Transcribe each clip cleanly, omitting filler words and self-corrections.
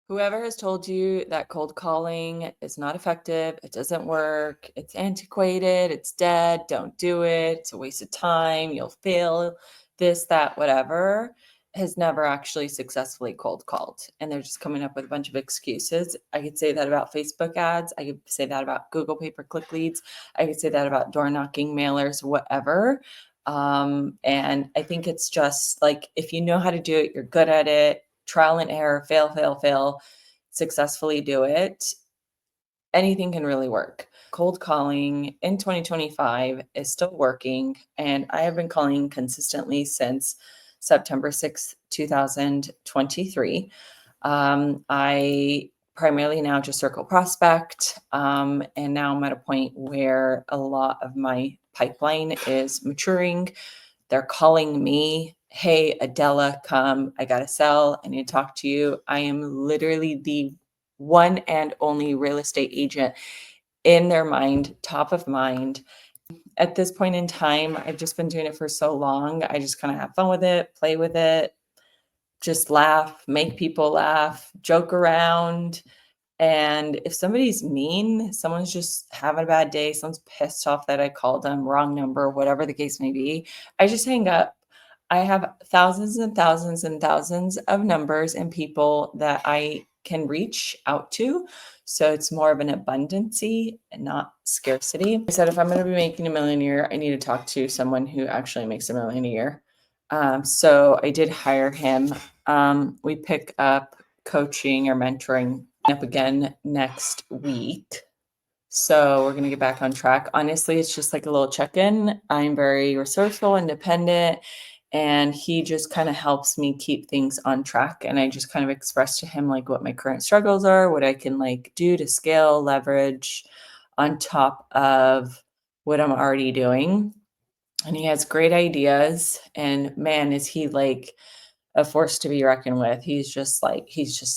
Whoever has told you that cold calling is not effective, it doesn't work, it's antiquated, it's dead, don't do it, it's a waste of time, you'll fail, this, that, whatever, has never actually successfully cold called. And they're just coming up with a bunch of excuses. I could say that about Facebook ads. I could say that about Google pay-per-click leads. I could say that about door knocking, mailers, whatever. And I think it's just like, if you know how to do it, you're good at it, trial and error, fail, fail, fail, successfully do it, anything can really work. Cold calling in 2025 is still working, and I have been calling consistently since September 6th, 2023. I primarily now just circle prospect, and now I'm at a point where a lot of my pipeline is maturing. They're calling me, "Hey, Adela, come. I got to sell. I need to talk to you." I am literally the one and only real estate agent in their mind, top of mind. At this point in time, I've just been doing it for so long. I just kind of have fun with it, play with it, just laugh, make people laugh, joke around. And if somebody's mean, someone's just having a bad day, someone's pissed off that I called them, wrong number, whatever the case may be, I just hang up. I have thousands and thousands and thousands of numbers and people that I can reach out to. So it's more of an abundancy and not scarcity. I said, if I'm going to be making $1 million a year, I need to talk to someone who actually makes $1 million a year. So I did hire him. We pick up coaching or mentoring up again next week. So we're going to get back on track. Honestly, it's just like a little check-in. I'm very resourceful, independent, and he just kind of helps me keep things on track. And I just kind of express to him like what my current struggles are, what I can like do to scale, leverage on top of what I'm already doing. And he has great ideas, and man, is he like a force to be reckoned with. He's just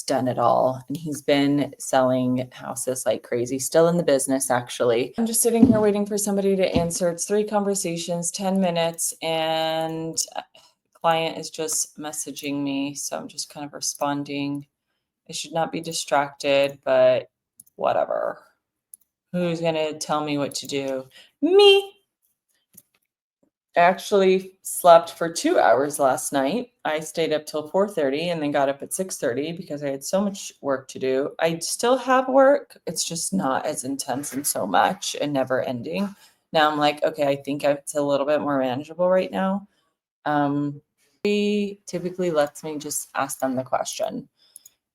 done it all. And he's been selling houses like crazy, still in the business, actually. I'm just sitting here waiting for somebody to answer. It's 3 conversations, 10 minutes, and client is just messaging me. So I'm just kind of responding. I should not be distracted, but whatever. Who's going to tell me what to do? Me. I actually slept for 2 hours last night. I stayed up till 4:30 and then got up at 6:30 because I had so much work to do. I still have work. It's just not as intense and so much and never ending. Now I'm like, okay, I think it's a little bit more manageable right now. He typically lets me just ask them the question.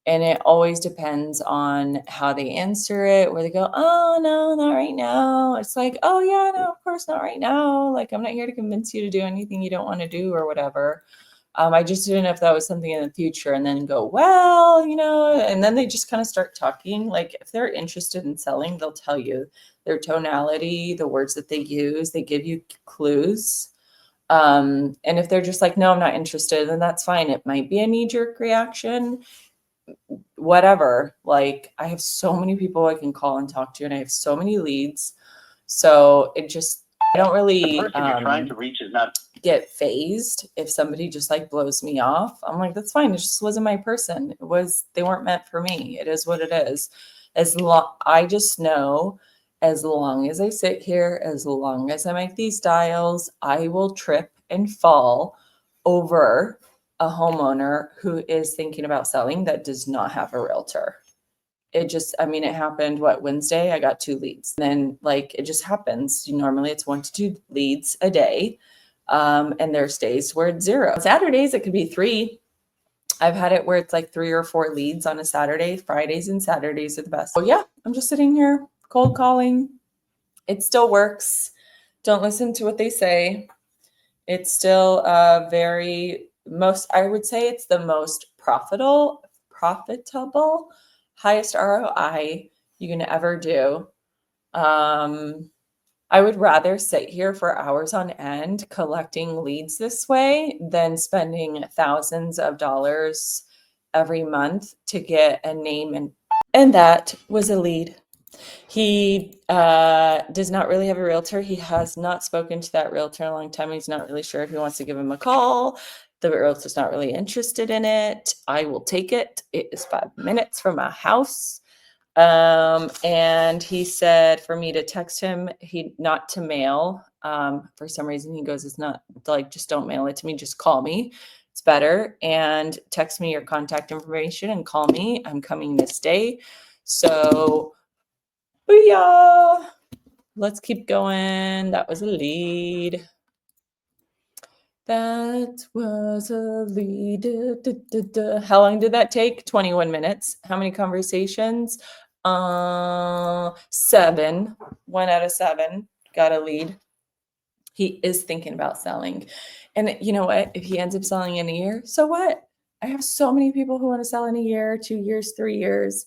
And it always depends on how they answer it, where they go, "Oh, no, not right now." It's like, "Oh, yeah, no, of course not right now. Like, I'm not here to convince you to do anything you don't want to do or whatever." I just didn't know if that was something in the future, and then go, "Well, and then they just kind of start talking. Like, if they're interested in selling, they'll tell you their tonality, the words that they use, they give you clues. And if they're just like, "No, I'm not interested," then that's fine. It might be a knee-jerk reaction, whatever. Like, I have so many people I can call and talk to, and I have so many leads. So I don't really The person you're trying to reach is not get phased if somebody just like blows me off. I'm like, that's fine. It just wasn't my person. They weren't meant for me. It is what it is. I just know, as long as I sit here, as long as I make these dials, I will trip and fall over a homeowner who is thinking about selling that does not have a realtor. It happened, Wednesday? I got 2 leads. Then it just happens. Normally it's 1 to 2 leads a day. And there's days where it's 0. Saturdays, it could be 3. I've had it where it's like 3 or 4 leads on a Saturday. Fridays and Saturdays are the best. So yeah, I'm just sitting here cold calling. It still works. Don't listen to what they say. It's still I would say it's the most profitable, highest ROI you can ever do. I would rather sit here for hours on end collecting leads this way than spending thousands of dollars every month to get a name. And that was a lead. He does not really have a realtor. He has not spoken to that realtor in a long time. He's not really sure if he wants to give him a call. The realtor's not really interested in it. I will take it. It is 5 minutes from my house. And he said for me to text him, not to mail. For some reason, he goes, it's not like, just don't mail it to me. Just call me. It's better. And text me your contact information and call me. I'm coming this day. So, booyah. Let's keep going. That was a lead. That was a lead. How long did that take? 21 minutes. How many conversations? 7. 1 out of 7 got a lead. He is thinking about selling. And you know what? If he ends up selling in a year, so what? I have so many people who want to sell in a year, 2 years, 3 years.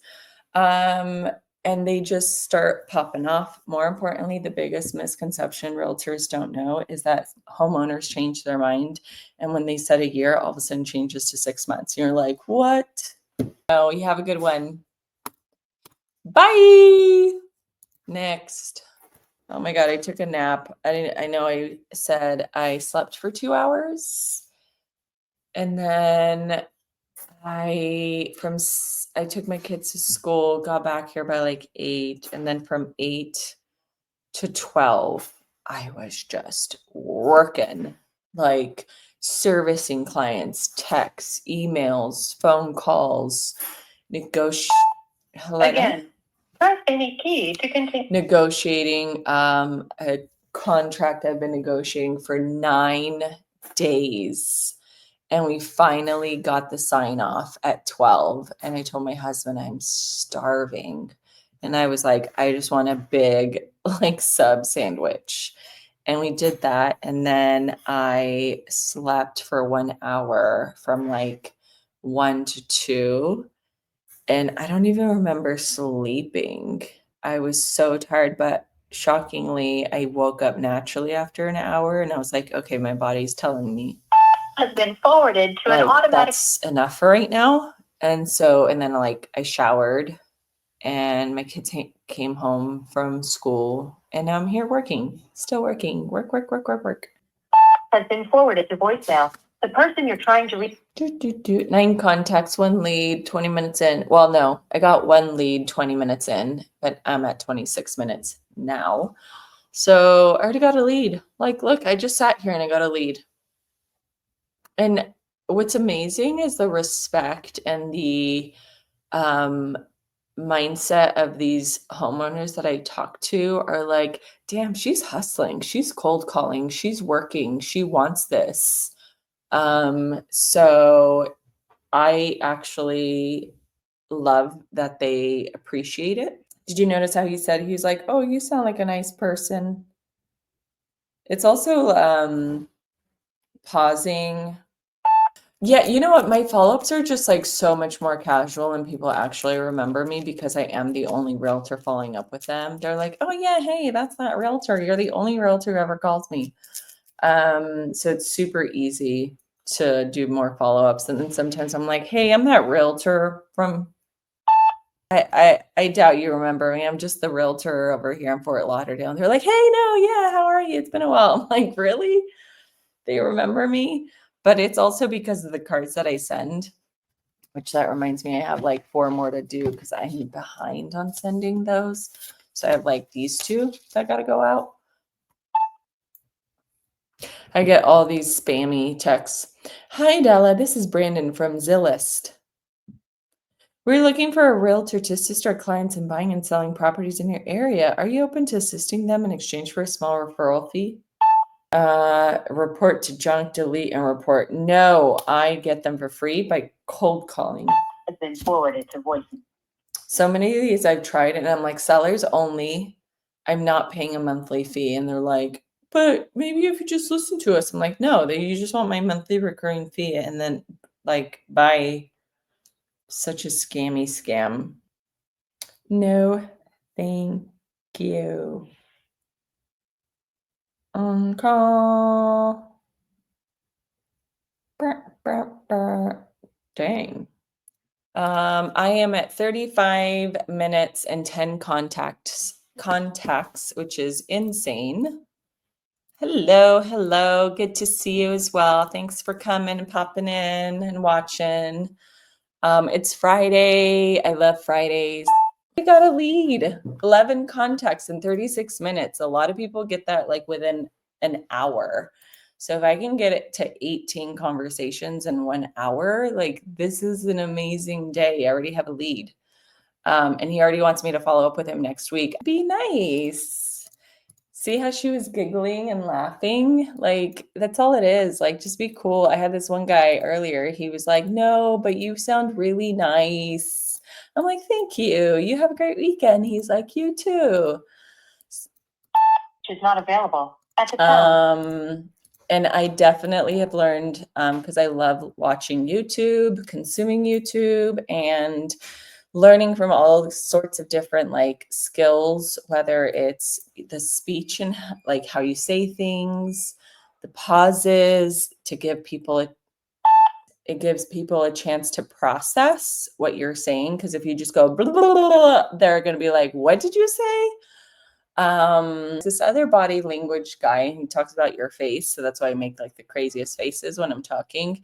And they just start popping off. More importantly, the biggest misconception realtors don't know is that homeowners change their mind. And when they said a year, all of a sudden changes to 6 months. You're like, what? Oh, you have a good one. Bye. Next. Oh my God, I took a nap. I know I said I slept for 2 hours. And then I took my kids to school, got back here by like 8, and then from 8 to 12, I was just working, like servicing clients, texts, emails, phone calls, Again, press any key to continue. Negotiating a contract I've been negotiating for 9 days. And we finally got the sign off at 12. And I told my husband, I'm starving. And I was like, I just want a big like sub sandwich. And we did that. And then I slept for 1 hour from like 1 to 2. And I don't even remember sleeping. I was so tired, but shockingly, I woke up naturally after an hour. And I was like, okay, my body's telling me Has been forwarded to an automatic. That's enough for right now. And then like I showered and my kids came home from school and now I'm here working, still working, work. Has been forwarded to voicemail. The person you're trying to reach. 9 contacts, 1 lead, 20 minutes in. Well, no, I got 1 lead 20 minutes in, but I'm at 26 minutes now. So I already got a lead. Like, look, I just sat here and I got a lead. And what's amazing is the respect and the mindset of these homeowners that I talk to are like, damn, she's hustling, she's cold calling, she's working, she wants this. So I actually love that they appreciate it. Did you notice how he said, he was like, oh, you sound like a nice person. It's also pausing. Yeah, you know what? My follow-ups are just like so much more casual and people actually remember me because I am the only realtor following up with them. They're like, oh yeah, hey, that's that realtor. You're the only realtor who ever calls me. So it's super easy to do more follow-ups. And then sometimes I'm like, hey, I'm that realtor from I doubt you remember me. I'm just the realtor over here in Fort Lauderdale. And they're like, hey, no, yeah, how are you? It's been a while. I'm like, really? They remember me? But it's also because of the cards that I send, which that reminds me, I have like 4 more to do because I'm behind on sending those. So I have like these 2 that got to go out. I get all these spammy texts. Hi, Adela. This is Brandon from Zillist. We're looking for a realtor to assist our clients in buying and selling properties in your area. Are you open to assisting them in exchange for a small referral fee? Report to junk, delete, and report. No, I get them for free by cold calling. Has been forwarded to voicemail. So many of these I've tried, and I'm like, sellers only. I'm not paying a monthly fee. And they're like, but maybe if you just listen to us. I'm like, no, you just want my monthly recurring fee. And then, like, bye. Such a scammy scam. No, thank you. On call. Dang. I am at 35 minutes and 10 contacts, which is insane. Hello, hello. Good to see you as well. Thanks for coming and popping in and watching. It's Friday. I love Fridays. We got a lead. 11 contacts in 36 minutes. A lot of people get that like within an hour. So if I can get it to 18 conversations in 1 hour, like this is an amazing day. I already have a lead. And he already wants me to follow up with him next week. Be nice. See how she was giggling and laughing? Like, that's all it is. Like, just be cool. I had this one guy earlier. He was like, no, but you sound really nice. I'm like, thank you. You have a great weekend. He's like, you too. She's not available. At the tone. And I definitely have learned, because I love watching YouTube, consuming YouTube, and learning from all sorts of different like skills, whether it's the speech and like how you say things, the pauses to give people it gives people a chance to process what you're saying. Because if you just go blah, blah, blah, blah, they're going to be like, what did you say? This other body language guy, he talks about your face, so that's why I make like the craziest faces when I'm talking,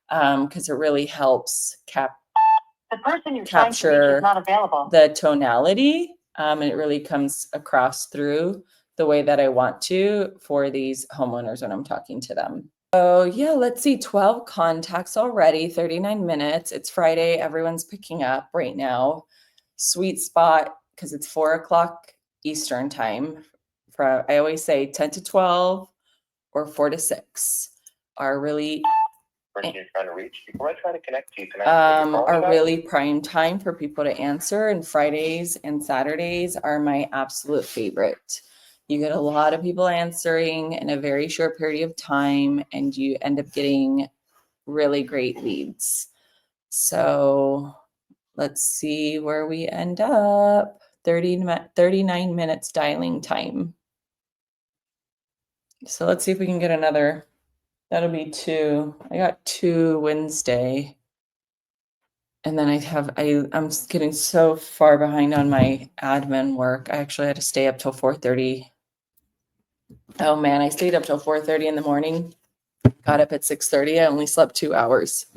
because it really helps The person you're trying to reach capture is not available. the tonality, and it really comes across through the way that I want to for these homeowners when I'm talking to them. So yeah, let's see, 12 contacts already, 39 minutes. It's Friday. Everyone's picking up right now. Sweet spot, because it's 4 o'clock Eastern time. I always say 10 to 12 or 4 to 6 are really Person you're trying to reach. Before I try to connect you, can I ask what you're calling are about? really prime time for people to answer, and Fridays and Saturdays are my absolute favorite. You get a lot of people answering in a very short period of time, and you end up getting really great leads. So let's see where we end up. 39 minutes dialing time. So let's see if we can get another. That'll be 2. I got 2 Wednesday. And then I'm getting so far behind on my admin work. I actually had to stay up till 4:30. Oh man, I stayed up till 4:30 in the morning. Got up at 6:30. I only slept 2 hours.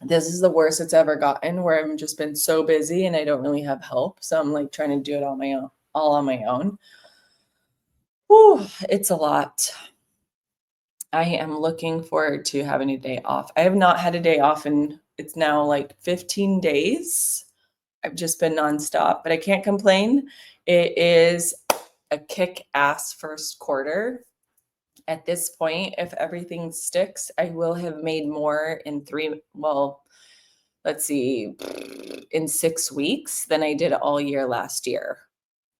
This is the worst it's ever gotten, where I've just been so busy and I don't really have help. So I'm like trying to do it all on my own. Whew, it's a lot. I am looking forward to having a day off. I have not had a day off and it's now like 15 days. I've just been nonstop, but I can't complain. It is a kick-ass first quarter. At this point, if everything sticks, I will have made more in let's see, in 6 weeks than I did all year last year,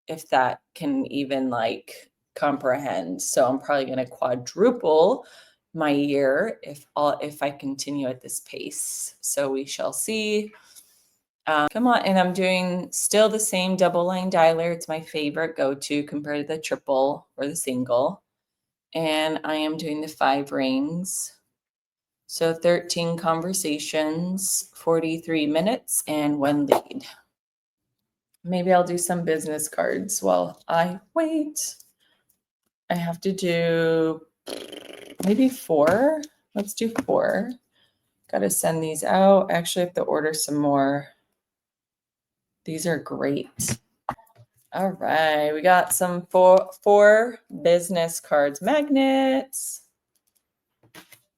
if that can even like comprehend. So I'm probably going to quadruple my year if I continue at this pace. So we shall see. Come on, and I'm doing still the same double line dialer. It's my favorite go-to compared to the triple or the single. And I am doing the 5 rings. So 13 conversations, 43 minutes, and 1 lead. Maybe I'll do some business cards while I wait. I have to do maybe 4. Let's do 4. Got to send these out. Actually, I have to order some more. These are great. All right, we got some four business cards, magnets.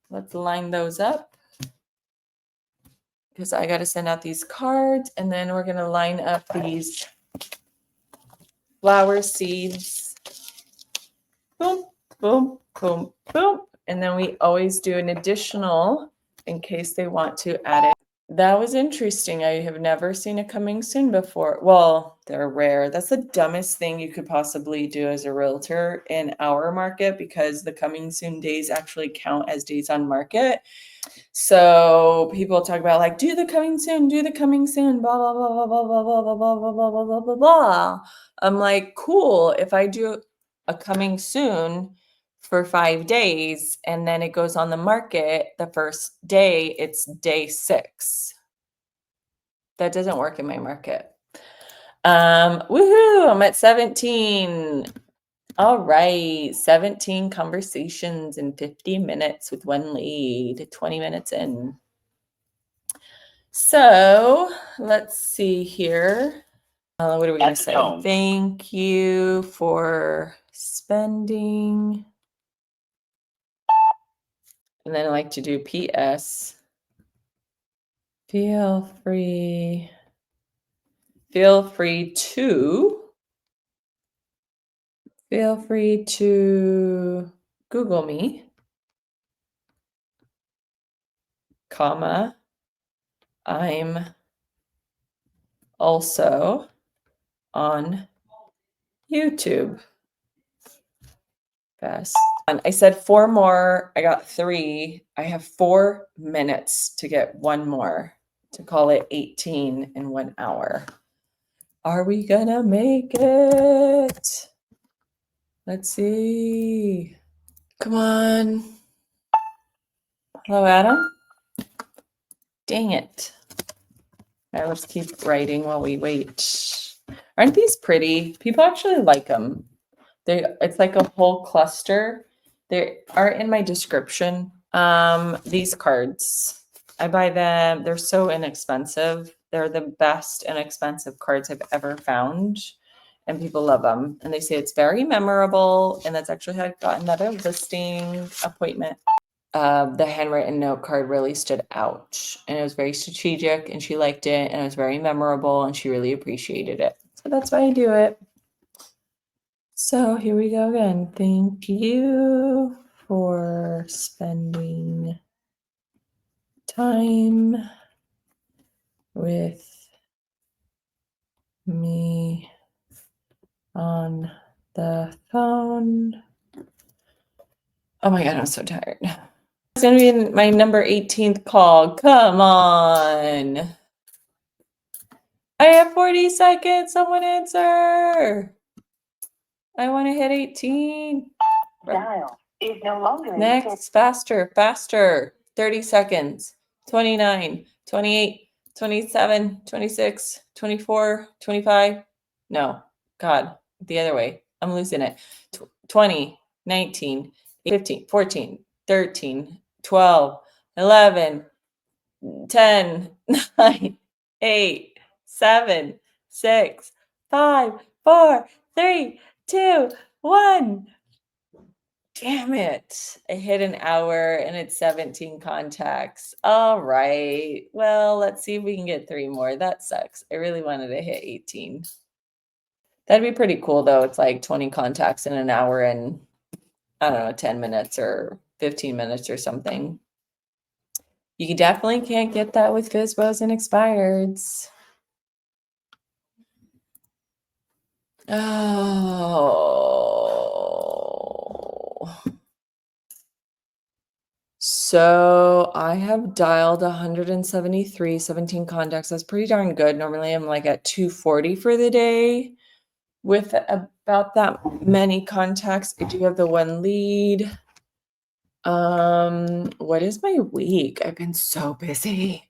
Let's line those up because I got to send out these cards, and then we're going to line up these flower seeds. Boom, boom, boom, boom. And then we always do an additional in case they want to add it. That was interesting. I have never seen a coming soon before. Well, they're rare. That's the dumbest thing you could possibly do as a realtor in our market, because the coming soon days actually count as days on market. So people talk about like, do the coming soon, blah, blah, blah, blah, blah, blah, blah, blah, blah, blah, blah, blah, blah, blah. I'm like, cool. If I do a coming soon for 5 days and then it goes on the market the first day, it's day 6. That doesn't work in my market. Woohoo, I'm at 17. All right, 17 conversations in 50 minutes with one lead, 20 minutes in. So let's see here. What are we going to say? Tone. Thank you for spending. And then I like to do PS. Feel free to Google me, comma, I'm also on YouTube. Best. And I said 4 more. I got 3. I have 4 minutes to get 1 more to call it 18 in 1 hour. Are we gonna make it? Let's see. Come on. Hello, Adam. Dang it. All right, let's keep writing while we wait. Aren't these pretty? People actually like them. It's like a whole cluster. They are in my description. These cards, I buy them. They're so inexpensive. They're the best inexpensive cards I've ever found, and people love them. And they say it's very memorable. And that's actually how I got another listing appointment. The handwritten note card really stood out, and it was very strategic, and she liked it, and it was very memorable, and she really appreciated it. So that's why I do it. So here we go again. Thank you for spending time with me on the phone. Oh my God, I'm so tired. It's going to be my number 18th call. Come on. I have 40 seconds. Someone answer. I want to hit 18. Dial is no longer Next, faster. 30 seconds. 29, 28, 27, 26, 24, 25. No, God, the other way. I'm losing it. 20, 19, 15, 14, 13, 12, 11, 10, 9, 8, 7, 6, 5, 4, 3, 2, 1. Damn it. I hit an hour and it's 17 contacts. All right. Well, let's see if we can get 3 more. That sucks. I really wanted to hit 18. That'd be pretty cool though. It's like 20 contacts in an hour and I don't know, 10 minutes or 15 minutes or something. You definitely can't get that with FSBOs and expireds. Oh. So I have dialed 173, 17 contacts. That's pretty darn good. Normally I'm like at 240 for the day with about that many contacts. I do have the 1 lead. What is my week? I've been so busy.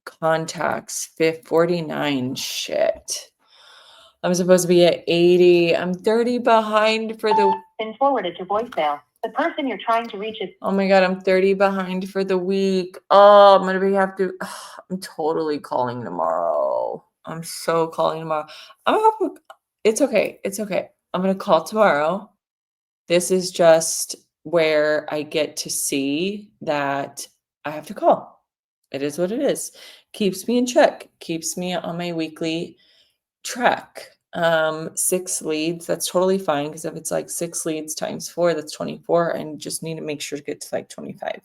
Contacts 49. Shit. I'm supposed to be at 80. I'm 30 behind for the Been forwarded to voicemail. The person you're trying to reach is. Oh my God, I'm 30 behind for the week. Oh, I'm gonna have to. I'm totally calling tomorrow. I'm so calling tomorrow. It's okay. It's okay. I'm gonna call tomorrow. This is just where I get to see that I have to call. It is what it is. Keeps me in check. Keeps me on my weekly track. 6 leads, that's totally fine because if it's like 6 leads times 4, that's 24, and just need to make sure to get to like 25.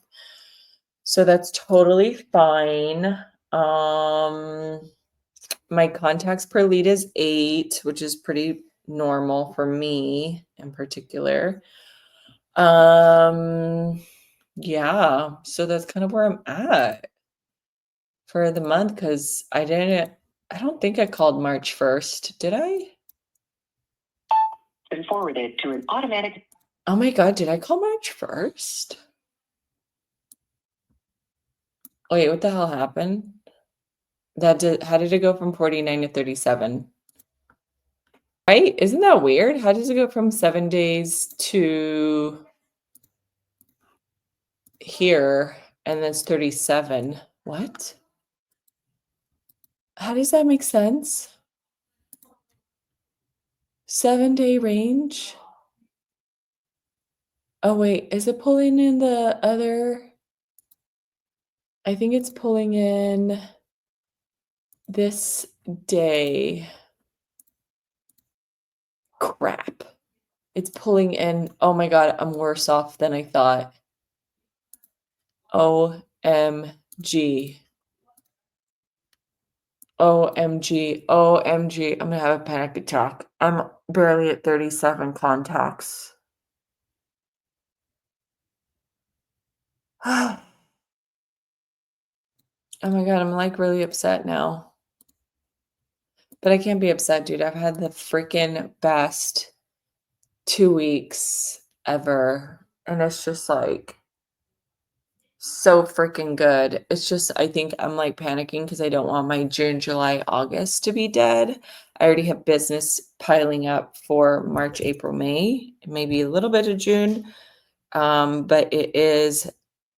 So that's totally fine. My contacts per lead is 8, which is pretty normal for me in particular. Yeah, so that's kind of where I'm at for the month because I don't think I called March 1st. Did I? Been forwarded to an automatic. Oh my God, did I call March 1st? Wait, what the hell happened? How did it go from 49 to 37? Right? Isn't that weird? How does it go from 7 days to here and then it's 37? What? How does that make sense? 7-day range? Oh, wait, is it pulling in the other? I think it's pulling in this day. Crap. It's pulling in. Oh my God, I'm worse off than I thought. OMG. OMG. OMG. I'm gonna have a panic attack. I'm barely at 37 contacts. Oh my God, I'm like really upset now. But I can't be upset, dude. I've had the freaking best 2 weeks ever. And it's just like so freaking good. It's just, I think I'm like panicking because I don't want my June, July, August to be dead. I already have business piling up for March, April, May, maybe a little bit of June. But it is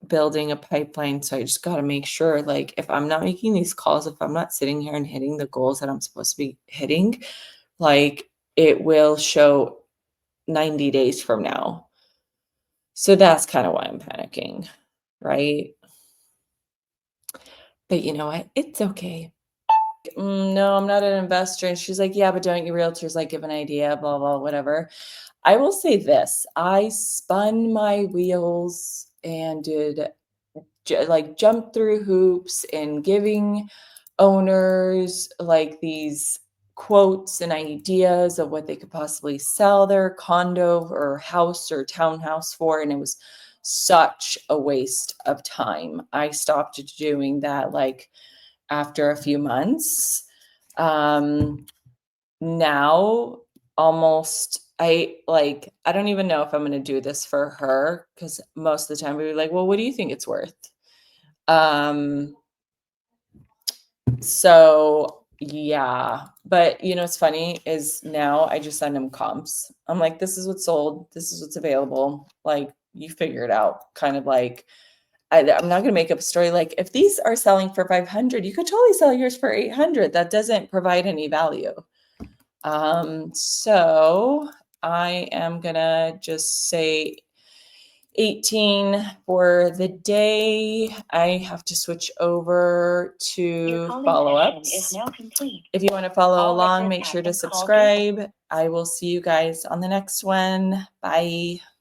building a pipeline. So I just got to make sure, like, if I'm not making these calls, if I'm not sitting here and hitting the goals that I'm supposed to be hitting, like, it will show 90 days from now. So that's kind of why I'm panicking, right? But you know what? It's okay. No, I'm not an investor. And she's like, yeah, but don't you realtors like give an idea, blah, blah, whatever. I will say this. I spun my wheels and did like jump through hoops and giving owners like these quotes and ideas of what they could possibly sell their condo or house or townhouse for. And it was such a waste of time. I stopped doing that like after a few months. Now almost I don't even know if I'm going to do this for her because most of the time we were like, well, what do you think it's worth? Um, so yeah, but you know, what's funny is now I just send them comps. I'm like, this is what's sold. This is what's available. Like you figure it out. Kind of like, I'm not going to make up a story. Like if these are selling for 500, you could totally sell yours for 800. That doesn't provide any value. So I am gonna just say 18 for the day. I have to switch over to follow-ups. If you want to follow along, make sure to subscribe. I will see you guys on the next one. Bye.